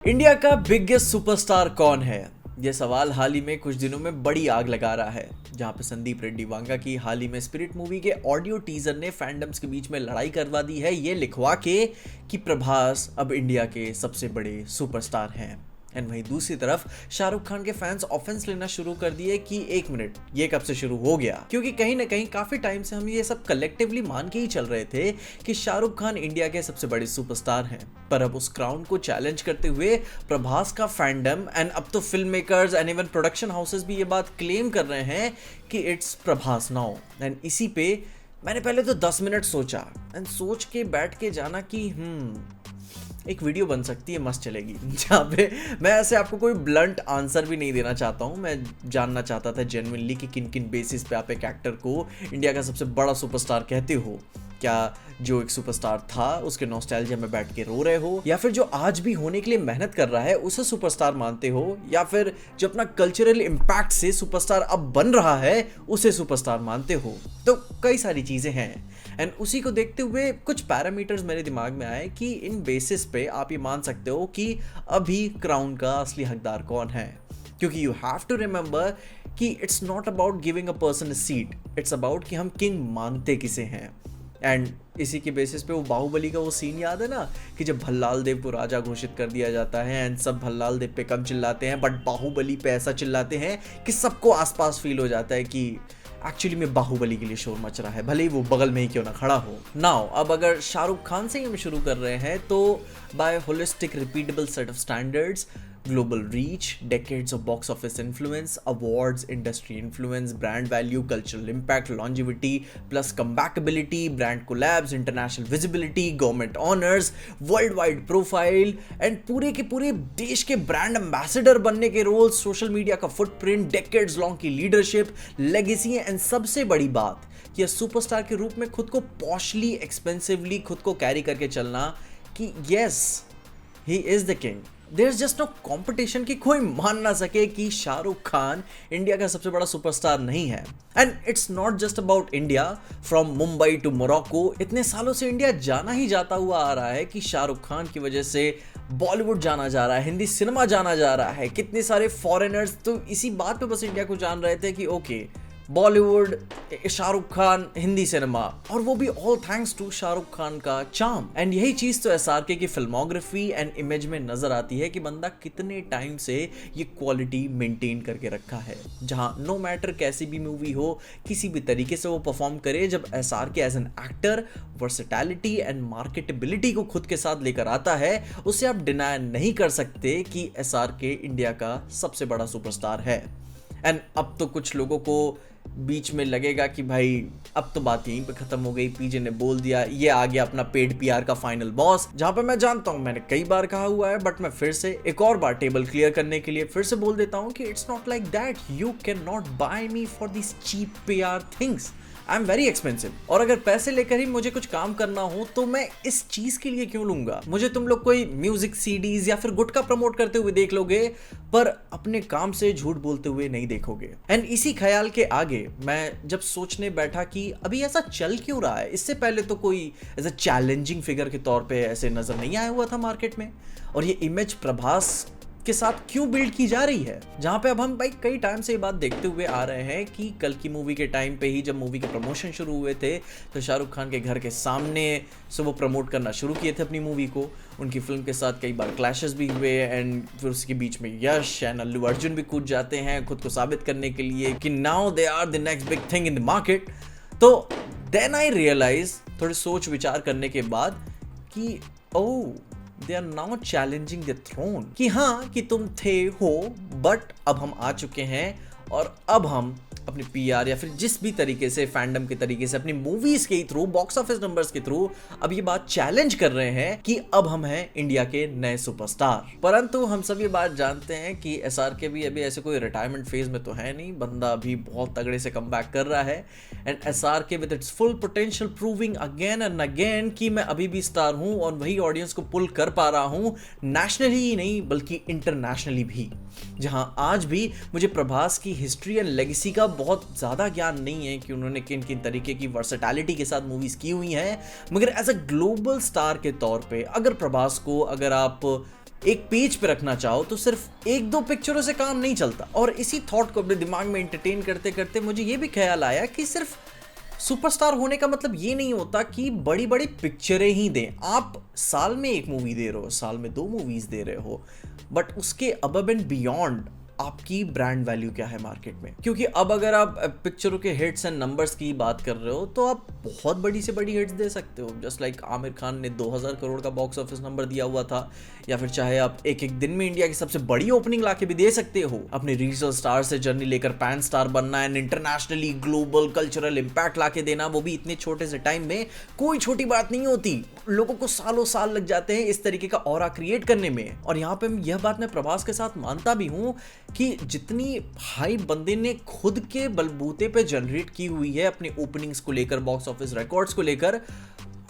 India का biggest superstar कौन है? यह सवाल हाल ही में कुछ दिनों में बड़ी आग लगा रहा है, जहां पे संदीप रेड्डी वांगा की हाल ही में स्पिरिट मूवी के ऑडियो टीजर ने फैंडम्स के बीच में लड़ाई करवा दी है, ये लिखवा के कि प्रभास अब इंडिया के सबसे बड़े सुपरस्टार हैं। एंड वहीं दूसरी तरफ शाहरुख खान के फैंस ऑफेंस लेना शुरू कर दिए कि एक मिनट, ये कब से शुरू हो गया? क्योंकि कहीं ना कहीं काफी टाइम से हम ये सब कलेक्टिवली मान के ही चल रहे थे कि शाहरुख खान इंडिया के सबसे बड़े सुपरस्टार हैं, पर अब उस क्राउन को चैलेंज करते हुए प्रभास का फैंडम एंड अब तो film makers and even production houses भी ये बात क्लेम कर रहे हैं कि इट्स प्रभास नाउ। एंड इसी पे मैंने पहले तो 10 मिनट सोचा एंड सोच के बैठ के जाना कि एक वीडियो बन सकती है, मस्त चलेगी, जहाँ पे मैं ऐसे आपको कोई ब्लंट आंसर भी नहीं देना चाहता हूँ। मैं जानना चाहता था जेन्युइनली कि किन किन बेसिस पे आप एक एक्टर को इंडिया का सबसे बड़ा सुपरस्टार कहते हो। क्या जो एक सुपरस्टार था उसके नॉस्टैल्जिया में बैठ के रो रहे हो, या फिर जो आज भी होने के लिए मेहनत कर रहा है उसे सुपरस्टार मानते हो, या फिर जो अपना कल्चरल इम्पैक्ट से सुपरस्टार अब बन रहा है उसे सुपरस्टार मानते हो। तो कई सारी चीजें हैं एंड उसी को देखते हुए कुछ पैरामीटर्स मेरे दिमाग में आए कि इन बेसिस पे आप ये मान सकते हो कि अभी क्राउन का असली हकदार कौन है। क्योंकि यू हैव टू रिमेंबर कि it's not about giving a person a seat, it's about कि हम किंग मानते किसे हैं। एंड इसी के बेसिस पे वो बाहुबली का वो सीन याद है ना, कि जब भल्लाल देव को राजा घोषित कर दिया जाता है एंड सब भल्लाल देव पे कम चिल्लाते हैं बट बाहुबली पे ऐसा चिल्लाते हैं कि सबको आसपास फील हो जाता है कि एक्चुअली में बाहुबली के लिए शोर मच रहा है, भले ही वो बगल में ही क्यों ना खड़ा हो। नाउ अब अगर शाहरुख खान से ही हम शुरू कर रहे हैं तो by holistic repeatable set of standards, global reach, decades of box office influence, awards, industry influence, brand value, cultural impact, longevity, plus comebackability, brand collabs, international visibility, government honors, worldwide profile, and पूरे के पूरे देश के brand ambassador बनने के role, social media का footprint, decades long की leadership, legacy, and सबसे बड़ी बात कि सुपरस्टार के रूप में खुद को पॉशली, एक्सपेंसिवली खुद को कैरी करके चलना कि yes, he is the king. There's just no competition कि कोई मान ना सके कि शाहरुख खान इंडिया का सबसे बड़ा सुपरस्टार नहीं है। And it's not just about India, from Mumbai to Morocco इतने सालों से इंडिया जाना ही जाता हुआ आ रहा है कि शाहरुख खान की वजह से बॉलीवुड जाना जा रहा है, हिंदी सिनेमा जाना जा रहा है, कितने सारे फॉरेनर्स तो इसी बात पे बस इंडिया को जान रहे थे कि ओके बॉलीवुड, शाहरुख खान, हिंदी सिनेमा, और वो भी all thanks to Shahrukh Khan का चार्म। एंड यही चीज तो एसआरके की फिल्मोग्राफी एंड इमेज में नजर आती है कि बंदा कितने टाइम से ये क्वालिटी मेंटेन करके रखा है, जहां नो मैटर कैसी भी मूवी हो, किसी भी तरीके से वो परफॉर्म करे, जब SRK as an actor versatility and marketability को खुद के साथ लेकर आता है, उसे आप डिनाई नहीं कर सकते कि एसआरके इंडिया का सबसे बड़ा सुपरस्टार है। एंड अब तो कुछ लोगों को बीच में लगेगा कि भाई अब तो बात यहीं पे खत्म हो गई, पीजे ने बोल दिया, ये आ गया अपना पेड पीआर का फाइनल बॉस। जहां पे मैं जानता हूं मैंने कई बार कहा हुआ है, बट मैं फिर से एक और बार टेबल क्लियर करने के लिए फिर से बोल देता हूं कि it's not like that, you can not buy me for this cheap PR things, I am very expensive. और अगर पैसे लेकर ही मुझे कुछ काम करना हो तो मैं इस चीज के लिए क्यों लूंगा? मुझे तुम लोग कोई म्यूजिक सीडीज या फिर गुटखा प्रमोट करते हुए देख लोगे, पर अपने काम से झूठ बोलते हुए नहीं देखोगे। एंड इसी ख्याल के आगे मैं जब सोचने बैठा कि अभी ऐसा चल क्यों रहा है, इससे पहले तो कोई एज अ चैलेंजिंग फिगर के तौर पे ऐसे नजर नहीं आया हुआ था मार्केट में, और ये इमेज प्रभास के साथ क्यों बिल्ड की जा रही है, जहां पे अब हम भाई कई टाइम से ये बात देखते हुए आ रहे हैं कि कल की मूवी के टाइम पे ही जब मूवी के प्रमोशन शुरू हुए थे तो शाहरुख खान के घर के सामने से वो प्रमोट करना शुरू किए थे अपनी मूवी को। उनकी फिल्म के साथ कई बार क्लैशेस भी हुए एंड फिर उसके बीच में यश एंड अल्लू अर्जुन भी कूद जाते हैं खुद को साबित करने के लिए कि now they are the next big thing in the market. तो देन आई रियलाइज, थोड़ी सोच विचार करने के बाद, कि ओह they are now challenging the throne, कि हाँ कि तुम थे हो बट अब हम आ चुके हैं और अब हम अपने पीआर या फिर जिस भी तरीके से फैंडम के तरीके से अपनी मूवीज के थ्रू, बॉक्स ऑफिस नंबर्स के थ्रू अब ये बात चैलेंज कर रहे हैं कि अब हम हैं इंडिया के नए सुपरस्टार। परंतु हम सब ये बात जानते हैं कि एसआरके भी अभी ऐसे कोई रिटायरमेंट फेज में तो है नहीं, बंदा अभी बहुत तगड़े से कमबैक कर रहा है। And SRK with its full potential proving again and again कि मैं अभी भी स्टार हूं और वही ऑडियंस को पुल कर पा रहा हूं, नेशनली ही नहीं बल्कि इंटरनेशनली भी। जहां आज भी मुझे प्रभास की हिस्ट्री एंड लेगेसी का बहुत ज़्यादा ज्ञान नहीं है कि उन्होंने किन किन तरीके की वर्सेटैलिटी के साथ मूवीज़ की हुई हैं, मगर एज अ ग्लोबल स्टार के तौर पे अगर प्रभास को अगर आप एक पेज पे रखना चाहो तो सिर्फ एक दो पिक्चरों से काम नहीं चलता। और इसी थॉट को अपने दिमाग में एंटरटेन करते करते मुझे ये भी ख्याल आया कि सिर्फ सुपरस्टार होने का मतलब ये नहीं होता कि बड़ी बड़ी पिक्चरें ही दें। आप साल में एक मूवी दे रहे हो, साल में 2 मूवीज दे रहे हो, बट उसके अबव एंड बियॉन्ड आपकी ब्रांड वैल्यू क्या है मार्केट में। क्योंकि अब अगर आप पिक्चरों के हिट्स एंड नंबर्स की बात कर रहे हो तो आप बहुत बड़ी से बड़ी हिट्स दे सकते हो। जस्ट लाइक आमिर खान ने 2000 करोड़ का बॉक्स ऑफिस नंबर दिया हुआ था, या फिर चाहे आप एक एक दिन में इंडिया की सबसे बड़ी ओपनिंग लाके भी दे सकते हो। अपने रीजनल स्टार से जर्नी लेकर पैन स्टार बनना and internationally global cultural impact लाके देना, वो भी इतने छोटे से टाइम में, कोई छोटी बात नहीं होती। लोगों को सालों साल लग जाते हैं इस तरीके का ऑरा क्रिएट करने में। और यहाँ पे यह बात मैं प्रभास के साथ मानता भी हूँ कि जितनी हाई बंदे ने खुद के बलबूते पे जनरेट की हुई है अपनी ओपनिंग्स को लेकर, बॉक्स ऑफिस रिकॉर्ड्स को लेकर,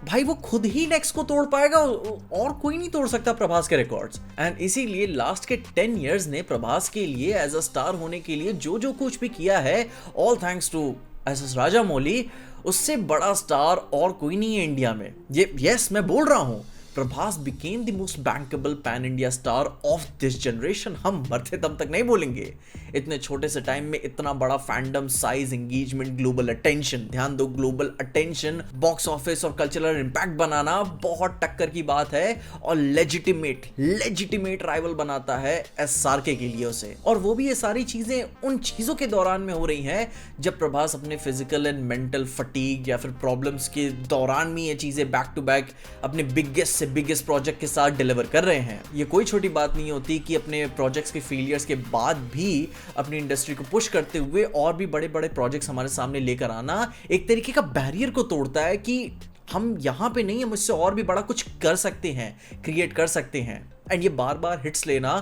भाई वो खुद ही नेक्स्ट को तोड़ पाएगा और कोई नहीं तोड़ सकता प्रभास के रिकॉर्ड्स। एंड इसीलिए लास्ट के 10 इयर्स ने प्रभास के लिए एज अ स्टार होने के लिए जो जो कुछ भी किया है, all thanks to S Rajamouli. उससे बड़ा स्टार और कोई नहीं है इंडिया में। ये यस मैं बोल रहा हूं, Prabhas became the most bankable pan India star of this generation. हम मरते दम तक नहीं बोलेंगे। इतने छोटे से टाइम में इतना बड़ा fandom, size, engagement, global attention, ध्यान दो ग्लोबल अटेंशन, बॉक्स ऑफिस और कल्चरल इंपैक्ट बनाना बहुत टक्कर की बात है। और लेजिटिमेट राइवल बनाता है एसआरके के लिए उसे। और वो भी ये सारी चीजें उन चीजों के दौरान में हो रही हैं जब प्रभास अपने फिजिकल एंड मेंटल फटीग या फिर प्रॉब्लम्स के दौरान में ये चीजें बैक टू बैक अपने बिगेस्ट प्रोजेक्ट के साथ डिलीवर कर रहे हैं। ये कोई छोटी बात नहीं होती कि अपने प्रोजेक्ट्स के फेलियर्स के बाद भी अपनी इंडस्ट्री को पुश करते हुए और भी बड़े बड़े प्रोजेक्ट्स हमारे सामने लेकर आना एक तरीके का बैरियर को तोड़ता है कि हम यहां पे नहीं, हम इससे और भी बड़ा कुछ कर सकते हैं, क्रिएट कर सकते हैं। एंड ये बार बार हिट्स लेना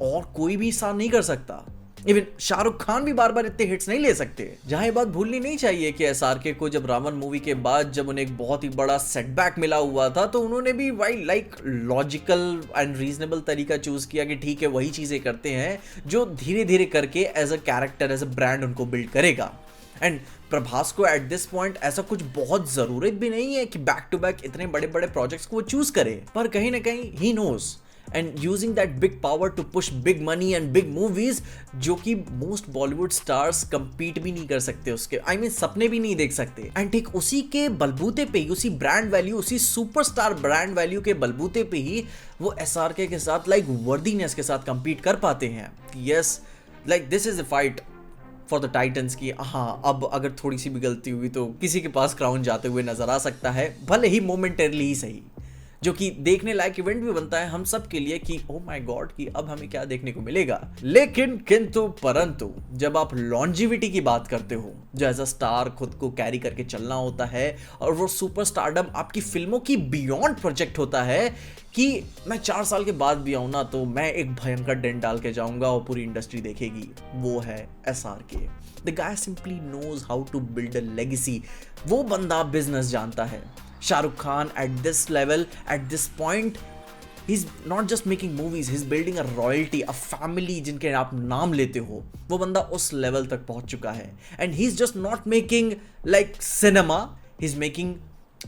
और कोई भी इंसान नहीं कर सकता। इवन शाहरुख खान भी बार बार इतने हिट्स नहीं ले सकते। जहां ये बात भूलनी नहीं चाहिए कि एसआरके को जब रावण मूवी के बाद जब उन्हें एक बहुत ही बड़ा सेटबैक मिला हुआ था तो उन्होंने भी why like logical and reasonable तरीका चूज किया कि ठीक है वही चीजें करते हैं जो धीरे धीरे करके as a character, as a brand उनको बिल्ड करेगा। एंड प्रभास को एट दिस पॉइंट ऐसा कुछ बहुत जरूरत भी नहीं है कि बैक टू बैक इतने बड़े बड़े प्रोजेक्ट्स को वो चूज करे, पर कहीं ना कहीं ही knows and using that big power to push big money and big movies जो कि most Bollywood stars compete भी नहीं कर सकते उसके, I mean सपने भी नहीं देख सकते। एंड ठीक उसी के बलबूते पे ही, उसी ब्रांड वैल्यू, उसी सुपरस्टार ब्रांड वैल्यू के बलबूते पे ही वो एसआरके के साथ लाइक वर्दीनेस के साथ compete कर पाते हैं। Yes, like this is a fight for the titans की। हाँ, अब अगर थोड़ी सी भी गलती हुई तो किसी के पास क्राउन जाते हुए नजर आ सकता है, भले ही मोमेंटरली ही सही, जो कि देखने लायक इवेंट भी बनता है हम सब के लिए कि ओ माय गॉड कि अब हमें क्या देखने को मिलेगा। लेकिन किंतु परंतु जब आप लॉन्जिविटी की बात करते हो, जो एज अ स्टार खुद को कैरी करके चलना होता है, और वो सुपर स्टारडम आपकी फिल्मों की बियॉन्ड प्रोजेक्ट होता है कि मैं 4 साल के बाद भी आऊं ना तो मैं एक भयंकर डेंट डाल के जाऊंगा और पूरी इंडस्ट्री देखेगी, वो है SRK. The guy simply knows how to build a legacy. वो बंदा बिजनेस जानता है। Shahrukh Khan at this level, at this point, he's not just making movies, he's building a royalty, a family जिनके आप नाम लेते हो। वो बंदा उस लेवल तक पहुंच चुका है। And he's just not making like cinema, he's making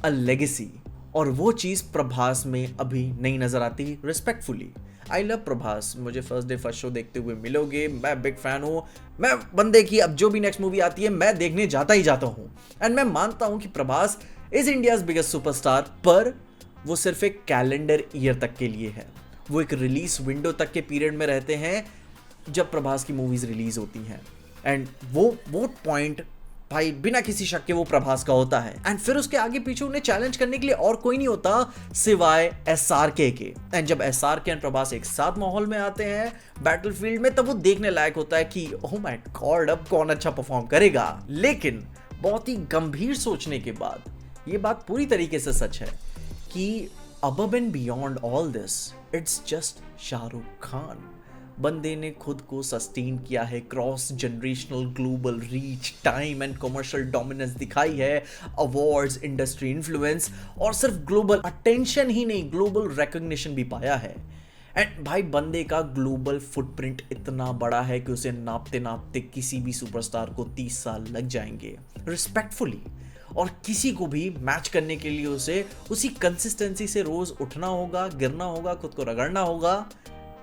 a legacy। और वो चीज़ प्रभास में अभी नहीं नजर आती। रिस्पेक्टफुली आई लव प्रभास, मुझे फर्स्ट डे फर्स्ट शो देखते हुए मिलोगे, मैं बिग फैन हूँ। मैं बंदे की अब जो भी नेक्स्ट मूवी आती है मैं देखने जाता ही जाता हूँ। एंड मैं मानता हूँ कि Prabhas is India's biggest superstar, पर वो सिर्फ एक कैलेंडर ईयर तक के लिए है। वो एक रिलीज विंडो तक के पीरियड में रहते हैं जब प्रभास की मूवीज रिलीज होती हैं। एंड वो पॉइंट भाई बिना किसी शक के वो प्रभास का होता है। एंड फिर उसके आगे पीछे उन्हें चैलेंज करने के लिए और कोई नहीं होता सिवाय एसआरके के। एंड जब एसआरके एंड प्रभास एक साथ माहौल में आते हैं बैटलफील्ड में, तब वो देखने लायक होता है कि ओह माय गॉड अब कौन अच्छा परफॉर्म करेगा। लेकिन बहुत ही गंभीर सोचने के बाद ये बात पूरी तरीके से सच है कि above and beyond all this it's just Shahrukh Khan. बंदे ने खुद को सस्टेन किया है, cross generational global reach, time and commercial dominance दिखाई है, अवार्ड्स, इंडस्ट्री इन्फ्लुएंस, और सिर्फ ग्लोबल अटेंशन ही नहीं ग्लोबल रिकॉग्निशन भी पाया है। एंड भाई बंदे का ग्लोबल फुटप्रिंट इतना बड़ा है कि उसे नापते नापते किसी भी सुपरस्टार को 30 साल लग जाएंगे, रिस्पेक्टफुली। और किसी को भी मैच करने के लिए उसे उसी कंसिस्टेंसी से रोज उठना होगा, गिरना होगा, खुद को रगड़ना होगा।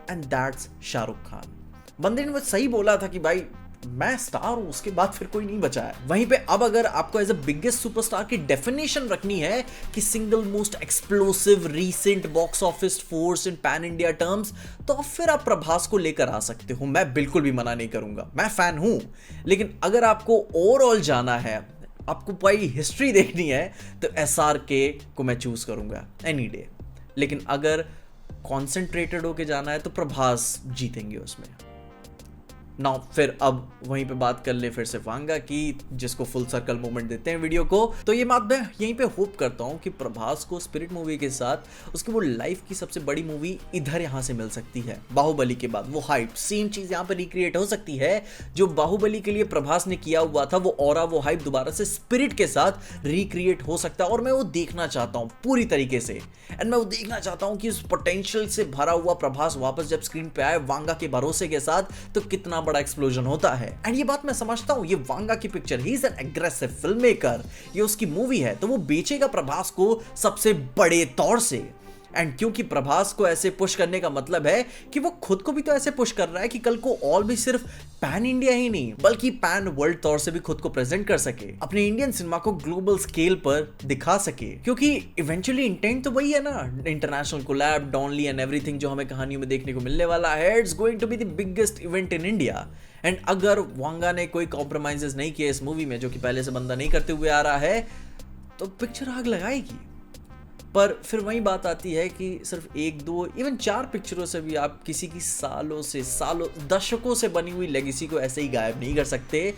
And that's Shahrukh Khan. बंदे ने वो सही बोला था कि भाई मैं स्टार हूं, उसके बाद फिर कोई नहीं बचा है। वहीं पे अब अगर आपको एज अ बिगेस्ट सुपरस्टार की डेफिनेशन रखनी है कि single most explosive recent box office force in pan India terms, तो फिर आप प्रभास को लेकर आ सकते हो। मैं बिल्कुल भी मना नहीं करूंगा, मैं फैन हूं। लेकिन अगर आपको ओवरऑल जाना है, आपको भाई हिस्ट्री देखनी है, तो SRK को मैं चूज करूंगा एनी डे। लेकिन अगर कॉन्सेंट्रेटेड होके जाना है तो प्रभास जीतेंगे उसमें। नाउ फिर अब वहीं पे बात कर ले फिर से वांगा की, जिसको फुल सर्कल मोमेंट देते हैं वीडियो को। तो ये बात मैं यहीं पे होप करता हूँ कि प्रभास को स्पिरिट मूवी के साथ उसकी वो लाइफ की सबसे बड़ी मूवी इधर यहाँ से मिल सकती है। बाहुबली के बाद वो हाइप सेम चीज यहाँ पे रिक्रिएट हो सकती है जो बाहुबली के लिए प्रभास ने किया हुआ था। वो ऑरा, वो हाइप दोबारा से स्पिरिट के साथ रिक्रिएट हो सकता है और मैं वो देखना चाहता हूँ पूरी तरीके से। एंड मैं वो देखना चाहता हूँ कि उस पोटेंशियल से भरा हुआ प्रभास वापस जब स्क्रीन पे आए वांगा के भरोसे के साथ, तो कितना बड़ा एक्सप्लोजन होता है। एंड ये बात मैं समझता हूं, ये वांगा की picture, he is an aggressive film maker, ये उसकी मूवी है तो वो बेचेगा प्रभास को सबसे बड़े तौर से। एंड क्योंकि प्रभास को ऐसे पुश करने का मतलब है कि वो खुद को भी तो ऐसे पुश कर रहा है कि कल को और भी सिर्फ पैन इंडिया ही नहीं बल्कि पैन वर्ल्ड तौर से भी खुद को प्रेजेंट कर सके, अपने इंडियन सिनेमा को ग्लोबल स्केल पर दिखा सके। क्योंकि इवेंचुअली इंटेंट तो वही है ना, इंटरनेशनल कोलैब, डॉनली एंड एवरीथिंग जो हमें कहानियों में देखने को मिलने वाला है, it's going to be the biggest event in India. And अगर वांगा ने कोई कॉम्प्रोमाइजेस नहीं किए इस मूवी में, जो कि पहले से बंदा नहीं करते हुए आ रहा है, तो पिक्चर आग लगाएगी। पर फिर वही बात आती है कि सिर्फ 1, 2, इवन 4 पिक्चरों से भी आप किसी की सालों दशकों से बनी हुई लेगेसी को ऐसे ही गायब नहीं कर सकते।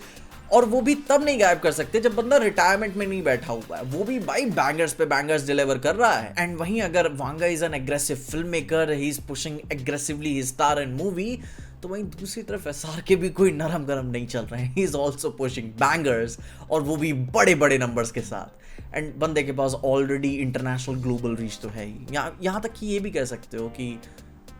और वो भी तब नहीं गायब कर सकते जब बंदा रिटायरमेंट में नहीं बैठा हुआ है, वो भी भाई बैंगर्स पे बैंगर्स डिलीवर कर रहा है। एंड वहीं अगर Vanga is an aggressive film maker, he is pushing aggressively his star and movie, तो वहीं दूसरी तरफ SRK भी कोई नरम गरम नहीं चल रहे हैं, he is also pushing bangers, और वो भी बड़े बड़े नंबर्स के साथ। एंड बंदे के पास ऑलरेडी इंटरनेशनल ग्लोबल रीच तो है ही। यहाँ तक कि ये भी कह सकते हो कि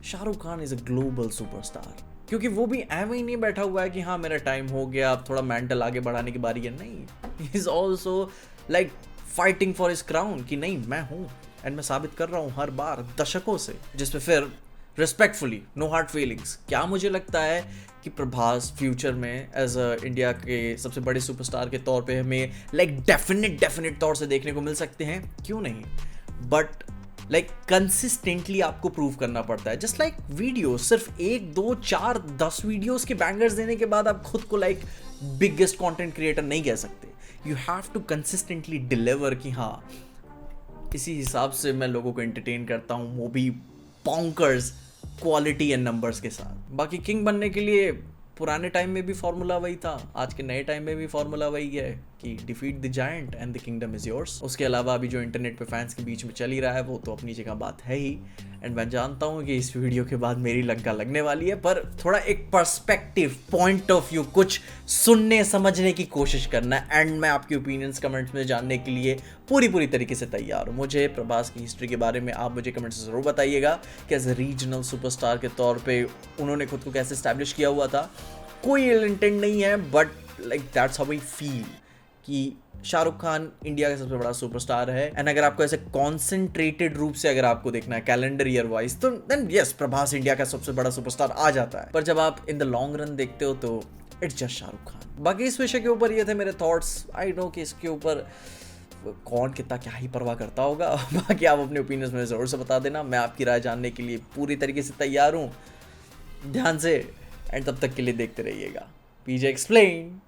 Shahrukh Khan is a global superstar, क्योंकि वो भी ऐਵੇਂ ही नहीं बैठा हुआ है कि हाँ मेरा टाइम हो गया, अब थोड़ा मेंटल आगे बढ़ाने की बारी है। नहीं, he is also like fighting for his crown कि नहीं मैं हूँ एंड मैं साबित कर रहा हूँ हर बार दशकों से, जिसपे फिर रिस्पेक्टफुली, नो हार्ड फीलिंग्स, क्या मुझे लगता है कि प्रभास फ्यूचर में एज अ इंडिया के सबसे बड़े सुपरस्टार के तौर पे हमें लाइक डेफिनेट तौर से देखने को मिल सकते हैं, क्यों नहीं। बट लाइक कंसिस्टेंटली आपको प्रूव करना पड़ता है। जस्ट लाइक वीडियो, सिर्फ 1, 2, 4, 10 वीडियोस के बैंगर्स देने के बाद आप खुद को लाइक बिगेस्ट कंटेंट क्रिएटर नहीं कह सकते। You have to consistently deliver कि हाँ इसी हिसाब से मैं लोगों को एंटरटेन करता हूँ, वो भी बॉन्कर्स क्वालिटी एंड नंबर्स के साथ। बाकी किंग बनने के लिए पुराने टाइम में भी फॉर्मूला वही था, आज के नए टाइम में भी फॉर्मूला वही है कि defeat the giant and the kingdom is yours. उसके अलावा अभी जो इंटरनेट पे फैंस के बीच में चल ही रहा है वो तो अपनी जगह बात है ही। एंड मैं जानता हूँ कि इस वीडियो के बाद मेरी लंका लगने वाली है, पर थोड़ा एक पर्सपेक्टिव, पॉइंट ऑफ व्यू, कुछ सुनने समझने की कोशिश करना है। एंड मैं आपकी ओपिनियंस कमेंट्स में जानने के लिए पूरी तरीके से तैयार हूँ। मुझे प्रभास की हिस्ट्री के बारे में आप मुझे कमेंट्स में ज़रूर बताइएगा कि एज ए रीजनल सुपरस्टार के तौर पे उन्होंने खुद को कैसे स्टैब्लिश किया हुआ था। कोई इल इंटेंट नहीं है, but like that's how we feel कि शाहरुख खान इंडिया का सबसे बड़ा सुपरस्टार है। एंड अगर आपको ऐसे कॉन्सेंट्रेटेड रूप से अगर आपको देखना है कैलेंडर ईयर वाइज, तो देन यस प्रभास इंडिया का सबसे बड़ा सुपरस्टार आ जाता है। पर जब आप इन द लॉन्ग रन देखते हो तो इट्स जस्ट शाहरुख खान। बाकी इस विषय के ऊपर ये थे मेरे थॉट्स। आई नो कि इसके ऊपर कौन कितना क्या ही परवाह करता होगा। बाकी आप अपने ओपिनियंस में ज़रूर से बता देना, मैं आपकी राय जानने के लिए पूरी तरीके से तैयार हूँ, ध्यान से। एंड तब तक के लिए देखते रहिएगा PJ एक्सप्लेन।